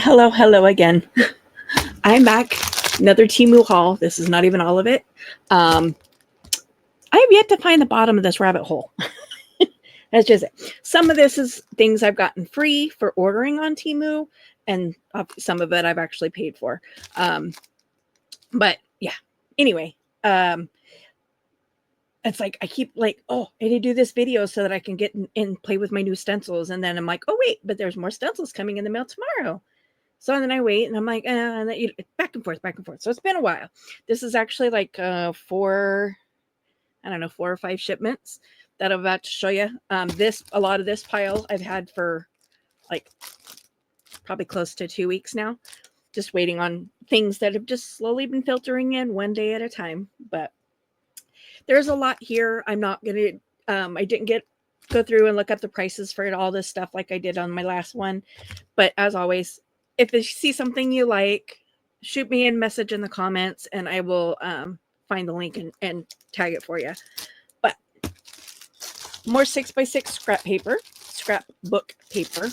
Hello again. I'm back. Another TEMU haul. This is not even all of it. I have yet to find the bottom of this rabbit hole. That's just it. Some of this is things I've gotten free for ordering on TEMU, and some of it I've actually paid for. But yeah. Anyway, it's like I keep like, oh, I need to do this video so that I can get and play with my new stencils, and then I'm like, oh wait, but there's more stencils coming in the mail tomorrow. So then I wait and I'm like, and then back and forth. So it's been a while. This is actually like 4 or 5 shipments that I'm about to show you. A lot of this pile I've had for like probably close to 2 weeks now, just waiting on things that have just slowly been filtering in one day at a time. But there's a lot here. I'm not gonna. I didn't go through and look up the prices for all this stuff like I did on my last one. But as always, if you see something you like, shoot me a message in the comments and I will find the link and tag it for you. But more 6x6 scrapbook paper.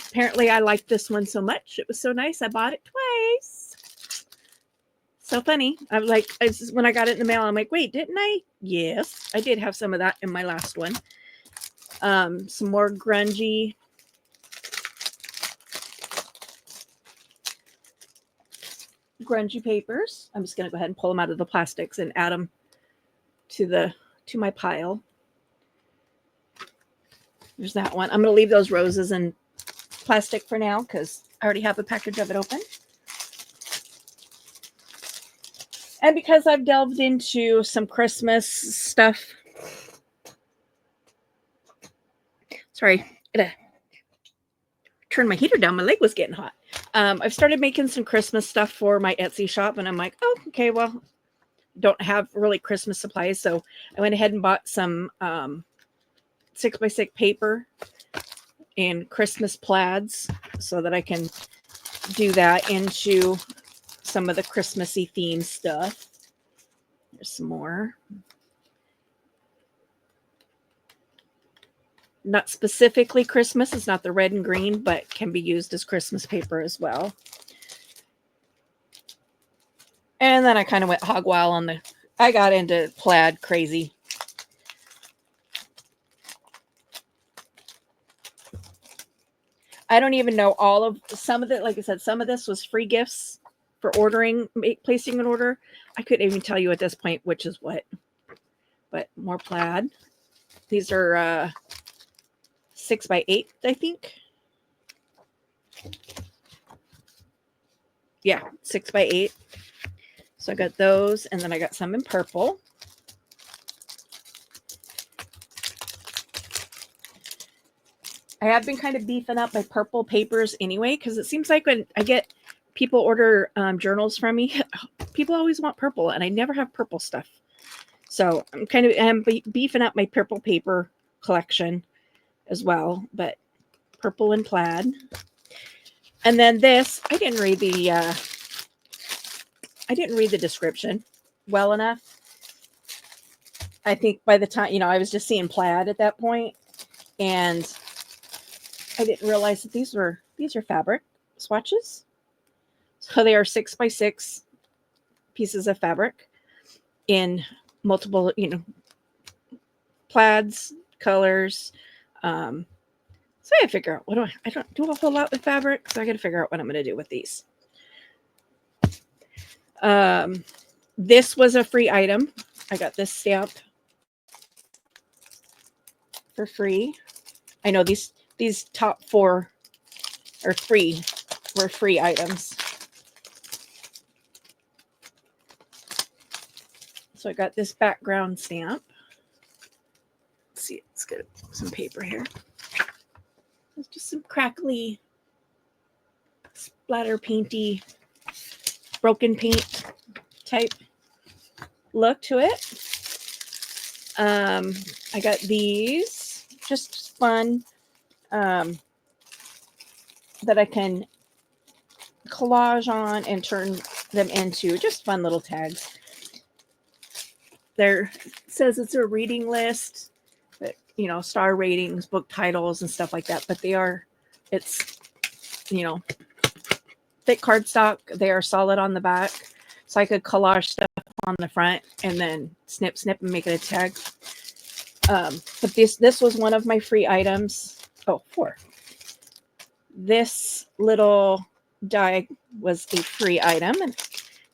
Apparently I liked this one so much. It was so nice. I bought it twice. So funny. I'm like, when I got it in the mail, I'm like, wait, didn't I? Yes, I did have some of that in my last one. Some more grungy papers. I'm just going to go ahead and pull them out of the plastics and add them to my pile. There's that one. I'm going to leave those roses in plastic for now because I already have a package of it open. And because I've delved into some Christmas stuff. Sorry, I turned my heater down. My leg was getting hot. I've started making some Christmas stuff for my Etsy shop, and I'm like, oh, okay, well, don't have really Christmas supplies, so I went ahead and bought some 6x6 paper and Christmas plaids so that I can do that into some of the Christmassy themed stuff. There's some more. Not specifically Christmas. It's not the red and green, but can be used as Christmas paper as well. And then I kind of went hog wild on I got into plaid crazy. I don't even know some of it. Like I said, some of this was free gifts for placing an order. I couldn't even tell you at this point which is what. But more plaid. These are 6x8, I think. Yeah, 6x8. So I got those, and then I got some in purple. I have been kind of beefing up my purple papers anyway, because it seems like when I get people order journals from me, people always want purple, and I never have purple stuff. So I'm beefing up my purple paper collection as well, but purple and plaid. And then this, I didn't read the description well enough. I think by the time, I was just seeing plaid at that point, and I didn't realize that these are fabric swatches. So they are 6x6 pieces of fabric in multiple, plaids, colors. So I figure out I don't do a whole lot with fabric, so I got to figure out what I'm going to do with these. This was a free item. I got this stamp for free. I know these top 4 or 3 were free items. So I got this background stamp. Let's see, let's get some paper here. It's just some crackly, splatter painty, broken paint type look to it. I got these, just fun, that I can collage on and turn them into just fun little tags. There says it's a reading list, that, star ratings, book titles, and stuff like that. But it's you know, thick cardstock. They are solid on the back. So I could collage stuff on the front and then snip, snip and make it a tag. But this was one of my free items. Oh, 4. This little die was a free item, and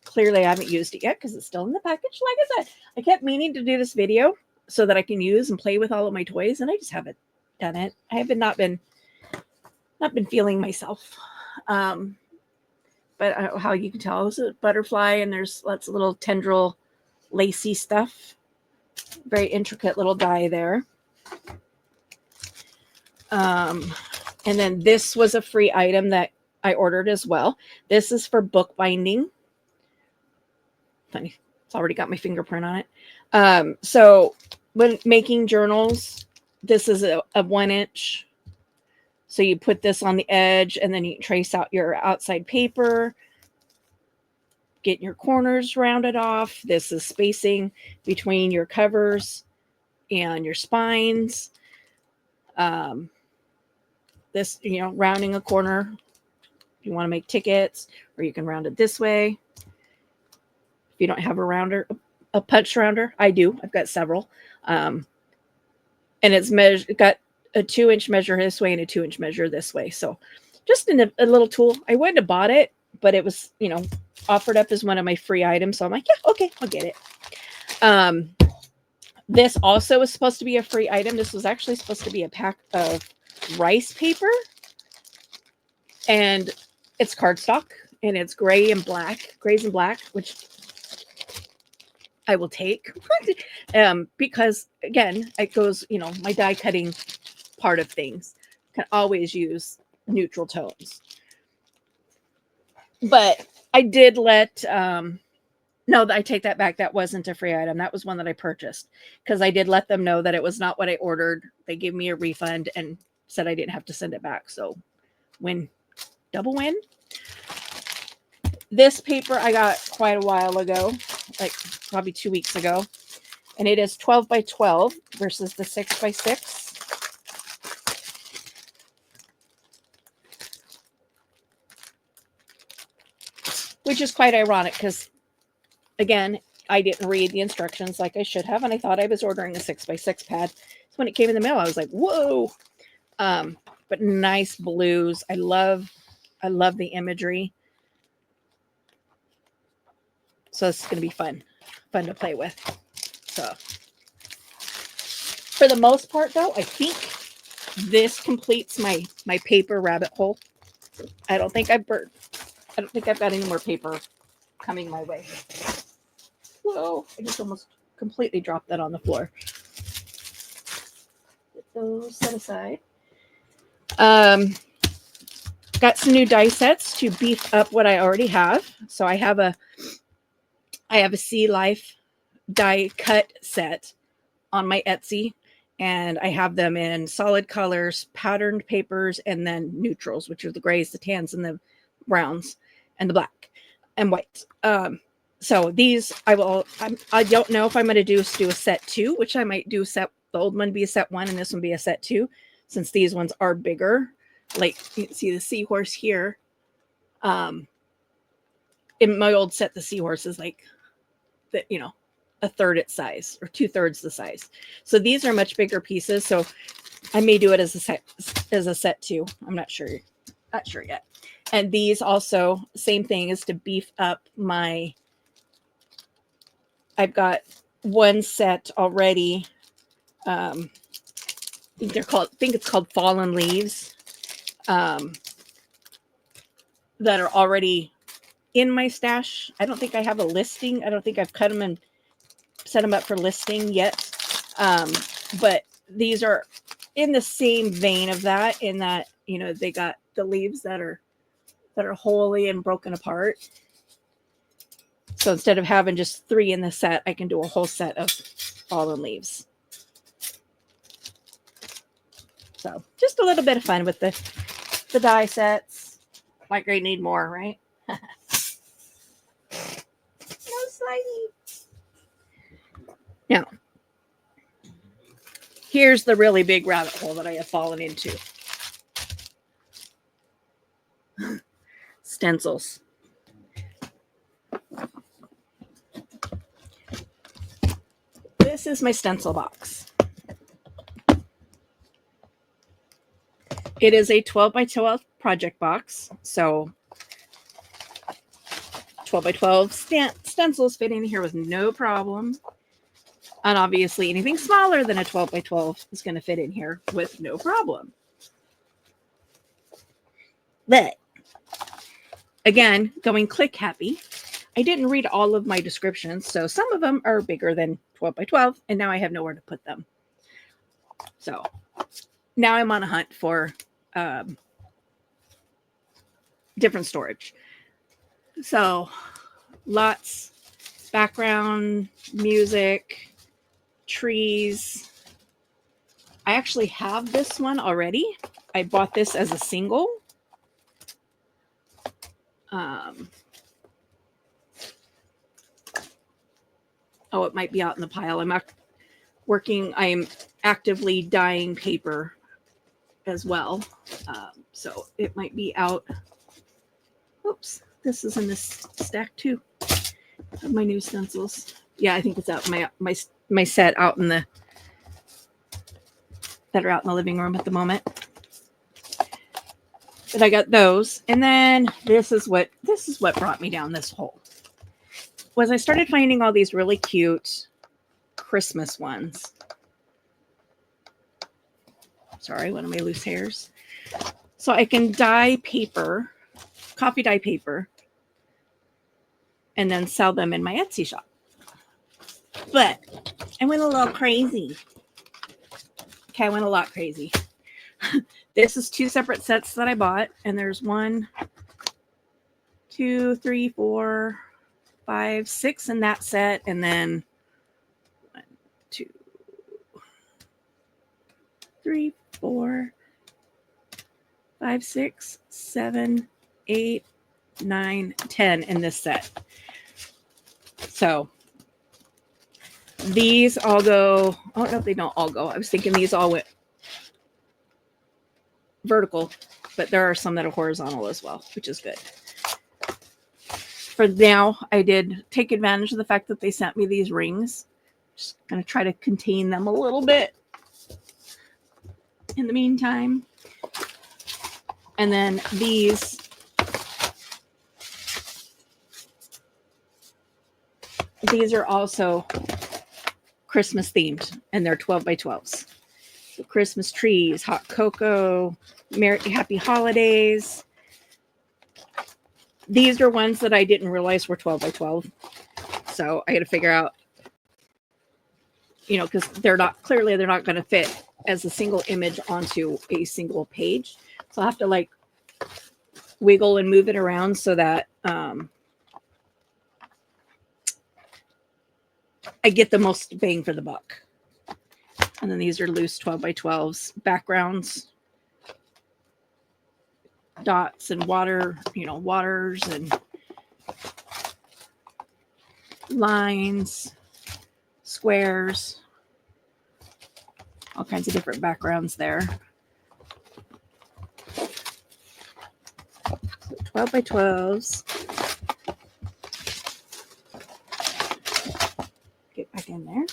clearly I haven't used it yet because it's still in the package. Like I said, I kept meaning to do this video so that I can use and play with all of my toys, and I just haven't done it. I have not been feeling myself. But how you can tell, it's a butterfly, and there's lots of little tendril, lacy stuff. Very intricate little die there. And then this was a free item that I ordered as well. This is for bookbinding. Funny, it's already got my fingerprint on it. So when making journals, this is a 1-inch. So you put this on the edge, and then you trace out your outside paper, get your corners rounded off. This is spacing between your covers and your spines. This, rounding a corner. If you want to make tickets, or you can round it this way. If you don't have a punch rounder, I do. I've got several. And it's got a 2-inch measure this way and a 2-inch measure this way. So just a little tool. I wouldn't have bought it, but it was, offered up as one of my free items. So I'm like, yeah, okay, I'll get it. This also was supposed to be a free item. This was actually supposed to be a pack of rice paper, and it's cardstock, and it's grays and black, which I will take because again, it goes, my die cutting part of things can always use neutral tones. But I did let no, I take that back. That wasn't a free item. That was one that I purchased because I did let them know that it was not what I ordered. They gave me a refund and said I didn't have to send it back. So double win. This paper I got quite a while ago, like probably 2 weeks ago. And it is 12 by 12 versus the 6 by 6. Which is quite ironic because, again, I didn't read the instructions like I should have, and I thought I was ordering a 6 by 6 pad. So when it came in the mail, I was like, whoa. But nice blues. I love the imagery. So it's going to be fun to play with. So for the most part, though, I think this completes my paper rabbit hole. I don't think I've got any more paper coming my way. Whoa, I just almost completely dropped that on the floor. Get those set aside. Got some new die sets to beef up what I already have. So I have a Sea Life die cut set on my Etsy, and I have them in solid colors, patterned papers, and then neutrals, which are the grays, the tans, and the browns, and the black and whites. So these I don't know if I'm going to do a set 2, which I might do the old one be a set 1 and this one be a set 2, since these ones are bigger. Like you can see the seahorse here. In my old set, the seahorse is like a third its size or 2/3 the size. So these are much bigger pieces. So I may do it as a set 2. I'm not sure yet. And these also, same thing, is to beef up my. I've got one set already. I think it's called Fallen Leaves. That are already in my stash. I don't think I have a listing. I don't think I've cut them and set them up for listing yet. But these are in the same vein of that, in that, they got the leaves that are wholly and broken apart. So instead of having just 3 in the set, I can do a whole set of fallen leaves. So just a little bit of fun with the die sets. Might grade need more, right? No slidey. Now, here's the really big rabbit hole that I have fallen into. stencils. This is my stencil box. It is a 12 by 12 project box. So 12 by 12 stencils fit in here with no problem. And obviously anything smaller than a 12 by 12 is going to fit in here with no problem. But again, going click happy, I didn't read all of my descriptions. So some of them are bigger than 12 by 12, and now I have nowhere to put them. So now I'm on a hunt for different storage. So lots, background, music, trees. I actually have this one already. I bought this as a single. Oh, it might be out in the pile. I'm actively dyeing paper as well. So it might be out. Oops, this is in this stack too of my new stencils. Yeah, I think it's out my set out in the that are out in the living room at the moment. But I got those, and then this is what brought me down this hole. Was I started finding all these really cute Christmas ones. Sorry, one of my loose hairs. So I can dye paper, coffee dye paper, and then sell them in my Etsy shop. But I went a little crazy. Okay, I went a lot crazy. This is 2 separate sets that I bought, and there's 1, 2, 3, 4, 5, 6 in that set, and then 1, 2, 3, 4, 5, 6, 7, 8, 9, 10 in this set. So these all go, oh no, they don't all go. I was thinking these all went vertical, but there are some that are horizontal as well, which is good. For now, I did take advantage of the fact that they sent me these rings. Just going to try to contain them a little bit in the meantime. And then these are also Christmas themed, and they're 12 by 12s. So Christmas trees, hot cocoa, happy holidays. These are ones that I didn't realize were 12 by 12. So I had to figure out, because they're not going to fit as a single image onto a single page. So I'll have to wiggle and move it around so that I get the most bang for the buck. And then these are loose 12 by 12s, backgrounds, dots and water, waters and lines, squares, all kinds of different backgrounds there. So 12 by 12s. Get back in there.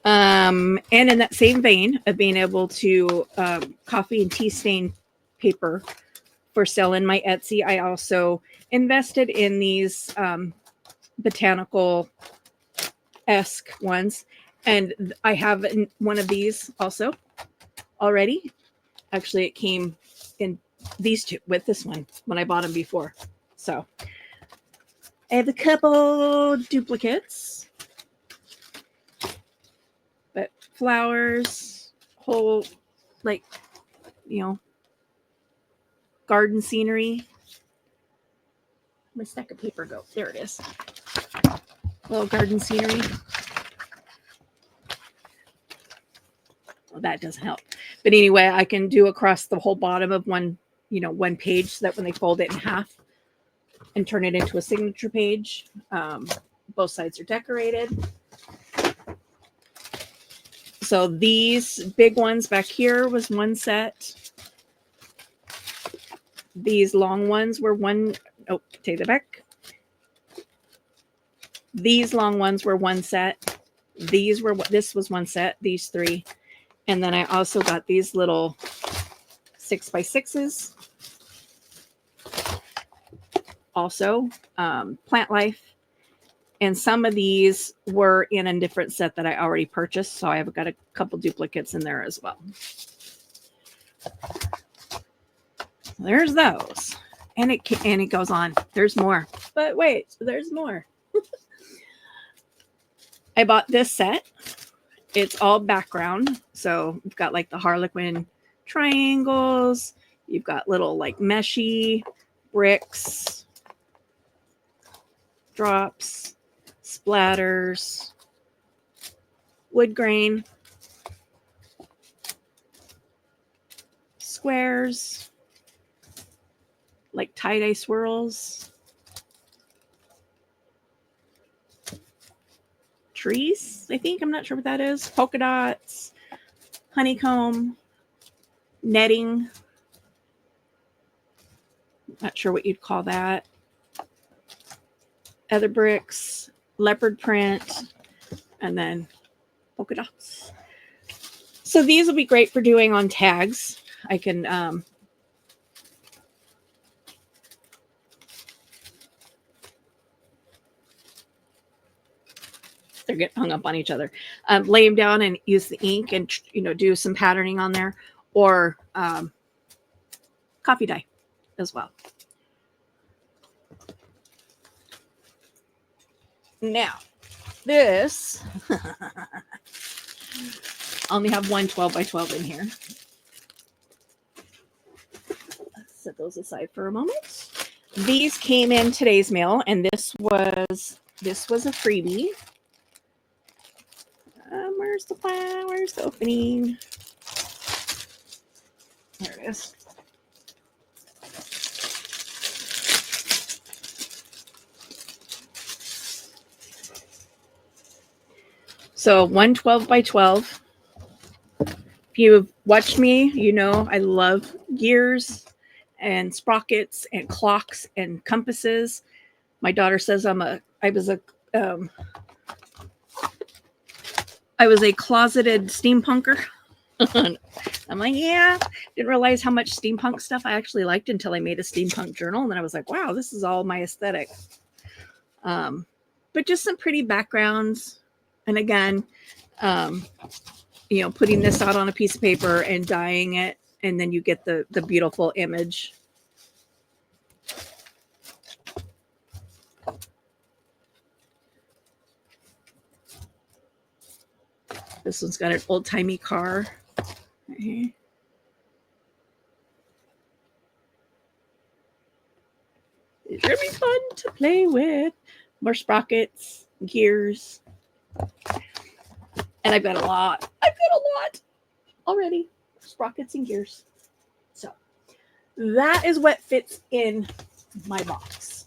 And in that same vein of being able to coffee and tea stain paper for sale in my Etsy, I also invested in these botanical-esque ones. And I have one of these also already. Actually, it came in these two with this one when I bought them before. So I have a couple duplicates. But flowers, whole, garden scenery. My stack of paper go. There it is. Little garden scenery. Well, that doesn't help. But anyway, I can do across the whole bottom of one page so that when they fold it in half and turn it into a signature page, both sides are decorated. So these big ones back here was one set. These long ones were oh, take that back. These long ones were one set. This was one set, these three. And then I also got these little 6x6s. Also, Plant Life. And some of these were in a different set that I already purchased. So I've got a couple duplicates in there as well. There's those. And it goes on. There's more. But wait, there's more. I bought this set. It's all background. So you've got like the Harlequin triangles. You've got little like meshy bricks, drops, splatters, wood grain, squares, like tie-dye swirls, trees, I think. I'm not sure what that is. Polka dots, honeycomb, netting. Not sure what you'd call that. Other bricks, leopard print, and then polka dots. So these will be great for doing on tags. I can they're getting hung up on each other. Lay them down and use the ink and do some patterning on there, or coffee dye as well. Now, this I only have one 12x12 in here. Let's set those aside for a moment. These came in today's mail, and this was a freebie. Where's the plan? Where's the opening? There it is. So 1 12x12. If you've watched me, you know I love gears and sprockets and clocks and compasses. My daughter says I was a closeted steampunker. I'm like, yeah, didn't realize how much steampunk stuff I actually liked until I made a steampunk journal. And then I was like, wow, this is all my aesthetic. But just some pretty backgrounds. And again, putting this out on a piece of paper and dyeing it, and then you get the beautiful image. This one's got an old-timey car. Right here. It's really fun to play with. More sprockets, gears. And I've got a lot. Already. Sprockets and gears. So that is what fits in my box.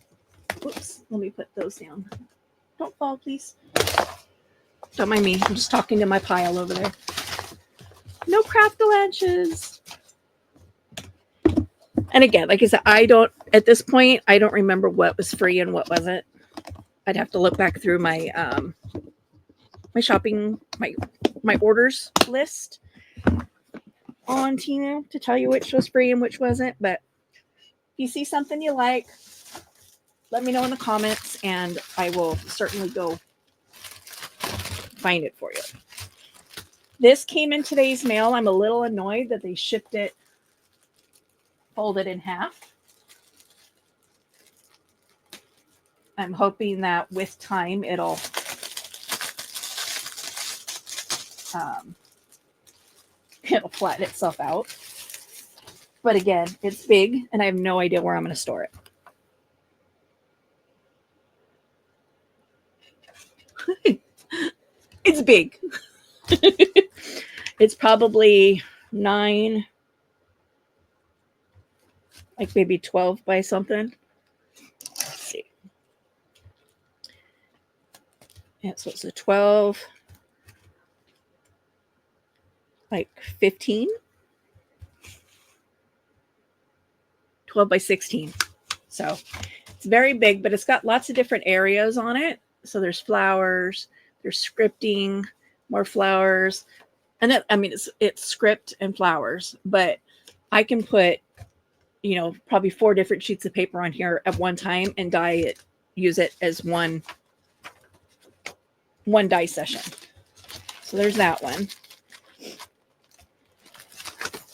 Oops, let me put those down. Don't fall, please. Don't mind me. I'm just talking to my pile over there. No craft-a-lanches. And again, like I said, at this point, I don't remember what was free and what wasn't. I'd have to look back through my my shopping, my orders list on TEMU to tell you which was free and which wasn't. But if you see something you like, let me know in the comments, and I will certainly go find it for you. This came in today's mail. I'm a little annoyed that they shipped it folded in half. I'm hoping that with time it'll flatten itself out. But again, it's big, and I have no idea where I'm going to store it. It's big. It's probably 9, like maybe 12 by something. Let's see. Yeah, so it's a 12, like 15. 12 by 16. So it's very big, but it's got lots of different areas on it. So there's flowers, there's scripting, more flowers. And that, I mean, it's script and flowers, but I can put, you know, probably 4 different sheets of paper on here at one time and dye it, use it as one dye session. So there's that one.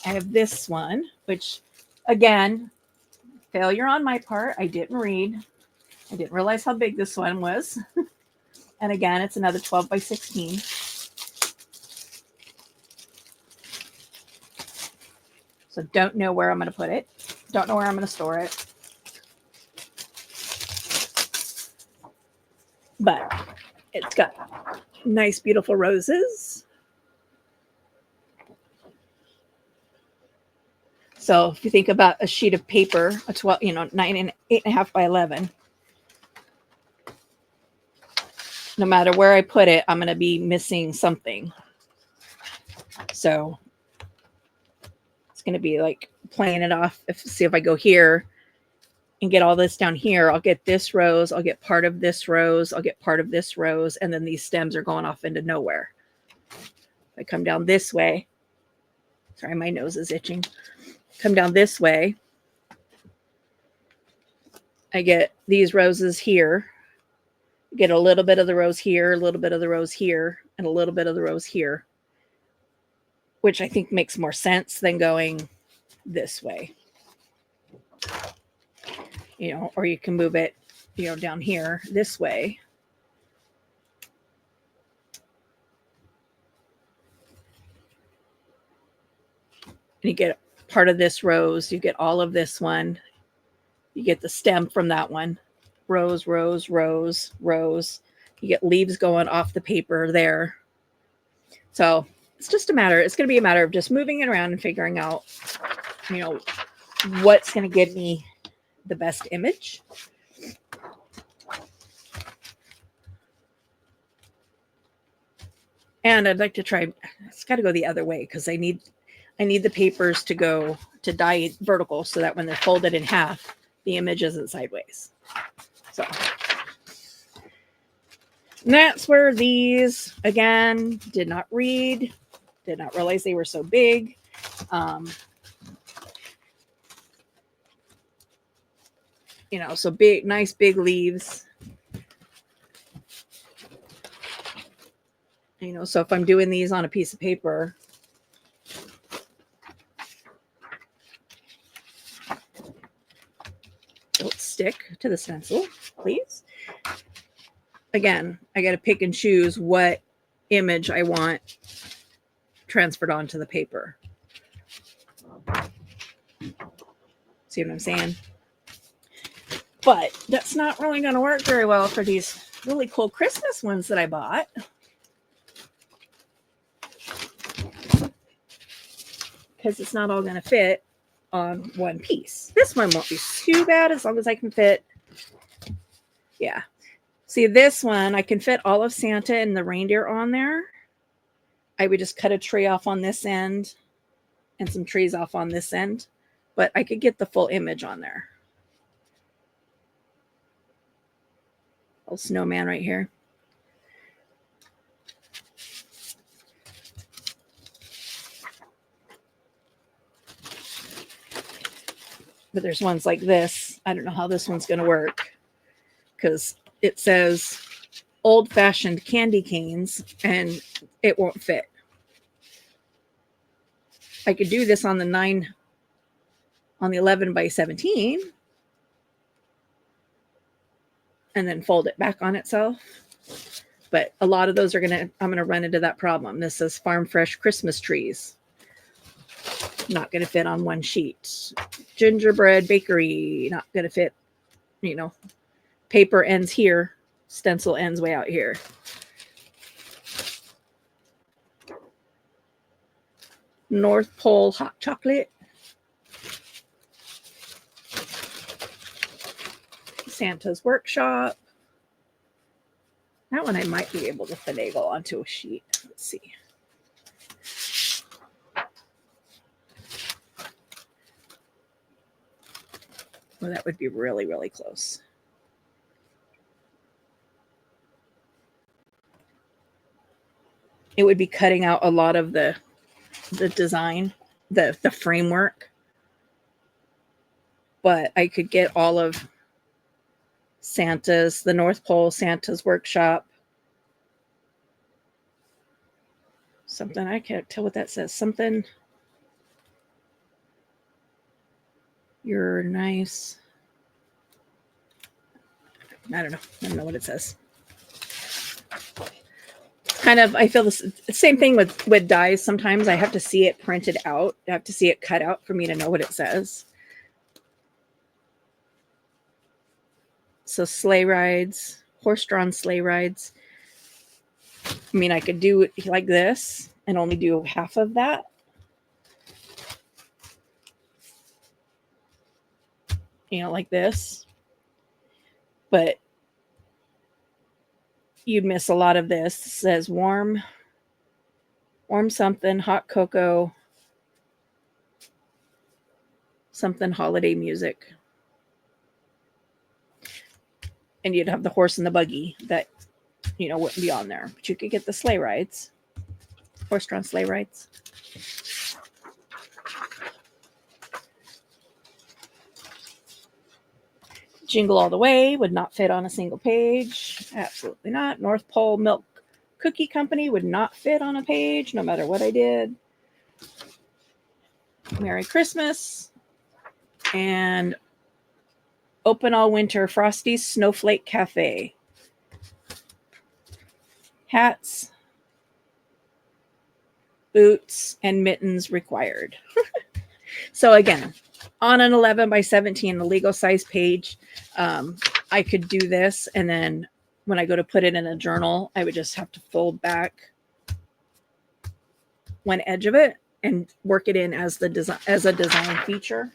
I have this one, which again, failure on my part. I didn't read. I didn't realize how big this one was. And again, it's another 12 by 16. So don't know where I'm going to put it. Don't know where I'm going to store it. But it's got nice, beautiful roses. So if you think about a sheet of paper, a 12, 9 and 8.5 by 11, no matter where I put it, I'm going to be missing something. So it's going to be like playing it off. See if I go here and get all this down here, I'll get this rose, I'll get part of this rose, I'll get part of this rose, and then these stems are going off into nowhere. If I come down this way, sorry, my nose is itching. Come down this way, I get these roses here, get a little bit of the rose here, a little bit of the rose here, and a little bit of the rose here, which I think makes more sense than going this way. Or you can move it, down here this way. And you get part of this rose, you get all of this one, you get the stem from that one, rose, rose, rose, rose. You get leaves going off the paper there. So it's just it's going to be a matter of just moving it around and figuring out, what's going to give me the best image. And I'd like to try, it's got to go the other way because I need the papers to go to dye vertical so that when they're folded in half, the image isn't sideways. So and that's where these, again, did not read, did not realize they were so big. So big, nice big leaves. So if I'm doing these on a piece of paper, don't stick to the stencil, please. Again, I got to pick and choose what image I want transferred onto the paper. See what I'm saying? But that's not really going to work very well for these really cool Christmas ones that I bought. Because it's not all going to fit on one piece. This one won't be too bad as long as I can fit. Yeah. See, this one, I can fit all of Santa and the reindeer on there. I would just cut a tree off on this end and some trees off on this end. But I could get the full image on there. Little snowman right here. But there's ones like this. I don't know how this one's going to work because it says old-fashioned candy canes and it won't fit. I could do this on the 11 by 17 and then fold it back on itself. But a lot of those I'm going to run into that problem. This says Farm Fresh Christmas trees. Not going to fit on one sheet. Gingerbread bakery, not going to fit, paper ends here, stencil ends way out here. North Pole hot chocolate. Santa's workshop. That one I might be able to finagle onto a sheet. Let's see. Well, that would be really, really close. It would be cutting out a lot of the design, the framework. But I could get all of Santa's, the North Pole Santa's workshop. Something, I can't tell what that says. Something, you're nice. I don't know what it says. Kind of, I feel the same thing with dies. Sometimes I have to see it printed out. I have to see it cut out for me to know what it says. So sleigh rides, horse-drawn sleigh rides. I mean, I could do it like this and only do half of that. You know, like this. But you'd miss a lot of this. It says warm something, hot cocoa, something holiday music. And you'd have the horse and the buggy that, you know, wouldn't be on there. But you could get the sleigh rides, horse-drawn sleigh rides. Jingle All the Way would not fit on a single page. Absolutely not. North Pole Milk Cookie Company would not fit on a page, no matter what I did. Merry Christmas. And Open All Winter Frosty's Snowflake Cafe. Hats, boots, and mittens required. So again, on an 11 by 17, the legal size page, I could do this, and then when I go to put it in a journal, I would just have to fold back one edge of it and work it in as the design, as a design feature,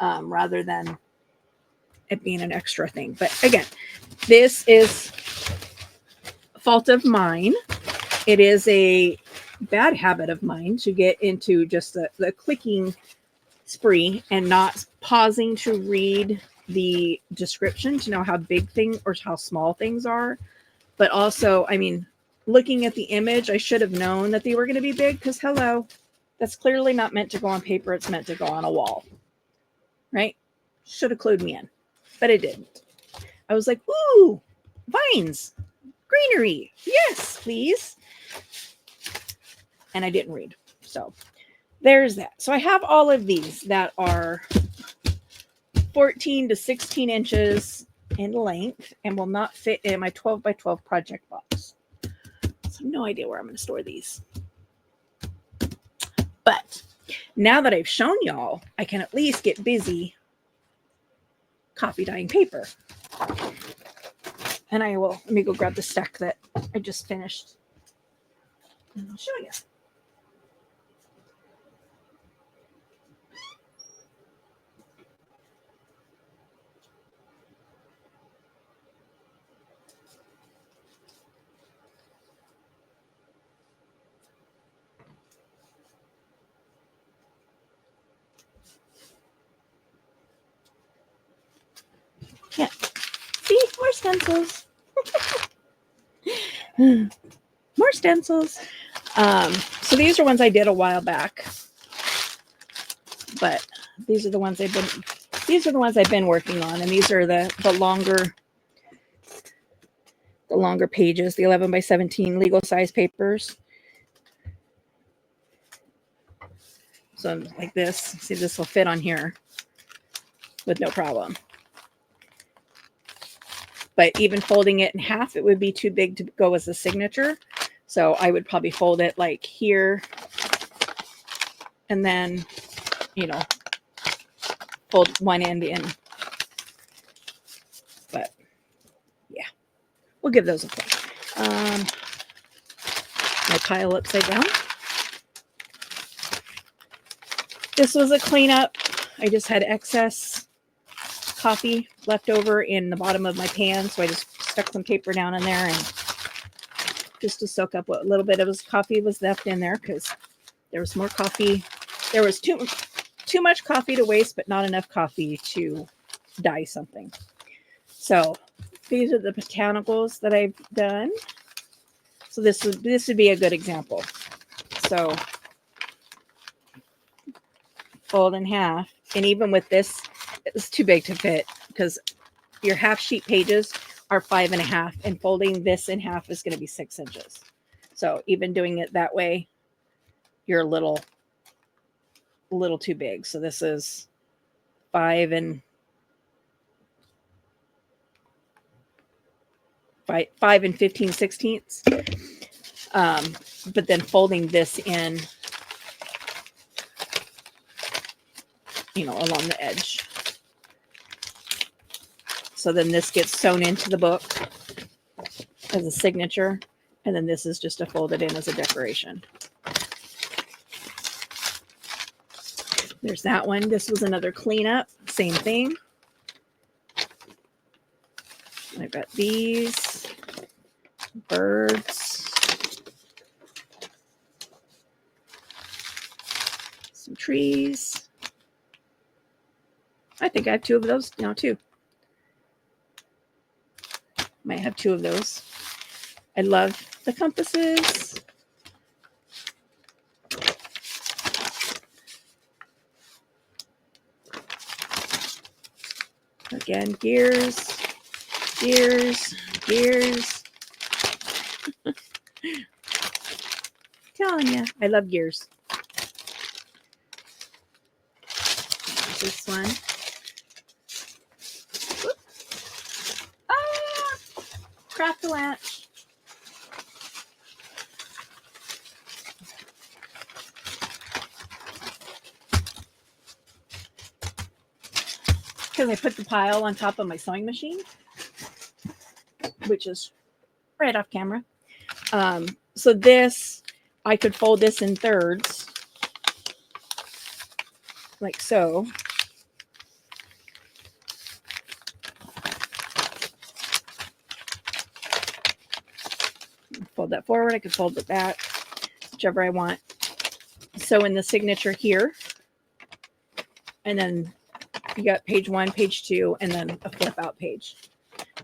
rather than it being an extra thing. But again, this is a fault of mine. It is a bad habit of mine to get into just the clicking spree and not pausing to read the description to know how big things or how small things are. But also, I mean, looking at the image, I should have known that they were going to be big, because hello, that's clearly not meant to go on paper. It's meant to go on a wall, right? Should have clued me in, but it didn't. I was like, ooh, vines, greenery. Yes, please. And I didn't read. So there's that. So I have all of these that are 14 to 16 inches in length and will not fit in my 12 by 12 project box. So no idea where I'm going to store these. But now that I've shown y'all, I can at least get busy copy dyeing paper. And I will, let me go grab the stack that I just finished, and I'll show you. Yeah. See, more stencils. More stencils. So these are ones I did a while back, but these are the ones I've been working on, and these are the longer pages, the 11 by 17 legal size papers. So like this, see, this will fit on here with no problem. But even folding it in half, it would be too big to go as a signature. So I would probably fold it like here, and then, you know, fold one end in. But yeah, we'll give those a play. My pile upside down. This was a cleanup. I just had excess coffee left over in the bottom of my pan, so I just stuck some paper down in there and just to soak up what little bit of coffee was left in there, because there was more coffee. There was too much coffee to waste, but not enough coffee to dye something. So these are the botanicals that I've done. So this would be a good example. So fold in half, and even with this, it's too big to fit because your half sheet pages are 5.5, and folding this in half is going to be 6 inches. So even doing it that way, you're a little too big. So this is 5 and 15/16. But then folding this in, along the edge. So then this gets sewn into the book as a signature, and then this is just to fold it in as a decoration. There's that one. This was another cleanup, same thing. I've got these birds, some trees. I think I have 2 of those now too. Might have 2 of those. I love the compasses. Again, gears. Telling you, I love gears. This one. Craft a latch. Because I put the pile on top of my sewing machine, which is right off camera. So this, I could fold this in thirds, like so. Fold that forward. I could fold it back, whichever I want. So in the signature here, and then you got page 1, page 2, and then a flip out page.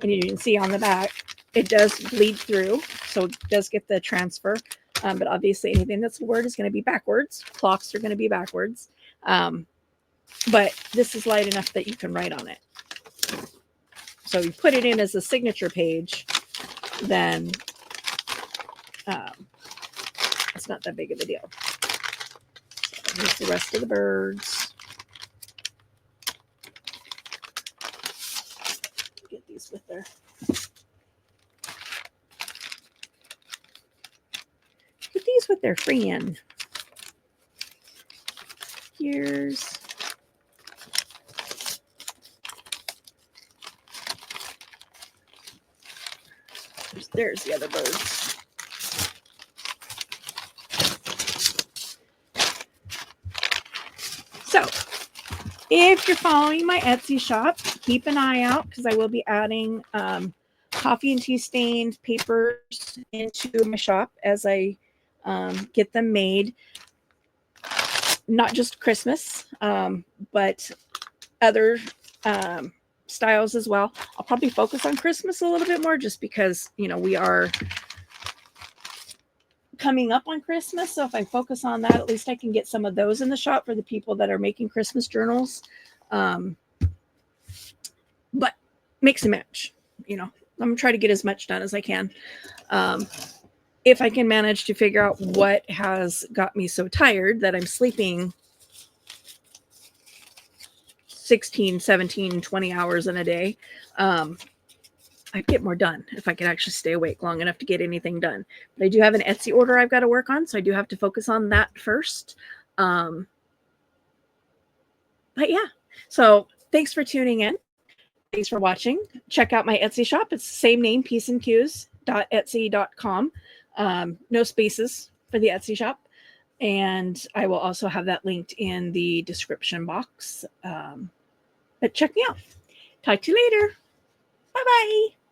And you can see on the back, it does bleed through, so it does get the transfer. But obviously anything that's a word is going to be backwards. Clocks are going to be backwards. But this is light enough that you can write on it. So you put it in as a signature page, then it's not that big of a deal. So here's the rest of the birds. Get these with their friend. Here's there's the other birds. So if you're following my Etsy shop, keep an eye out because I will be adding coffee and tea stained papers into my shop as I get them made. Not just Christmas, but other styles as well. I'll probably focus on Christmas a little bit more just because, we are coming up on Christmas. So if I focus on that, at least I can get some of those in the shop for the people that are making Christmas journals. But mix and match, I'm going to try to get as much done as I can. If I can manage to figure out what has got me so tired that I'm sleeping 16, 17, 20 hours in a day, I'd get more done if I could actually stay awake long enough to get anything done. But I do have an Etsy order I've got to work on, so I do have to focus on that first. But yeah, so thanks for tuning in. Thanks for watching. Check out my Etsy shop. It's the same name, peaceandcues.etsy.com. No spaces for the Etsy shop. And I will also have that linked in the description box. But check me out. Talk to you later. Bye-bye.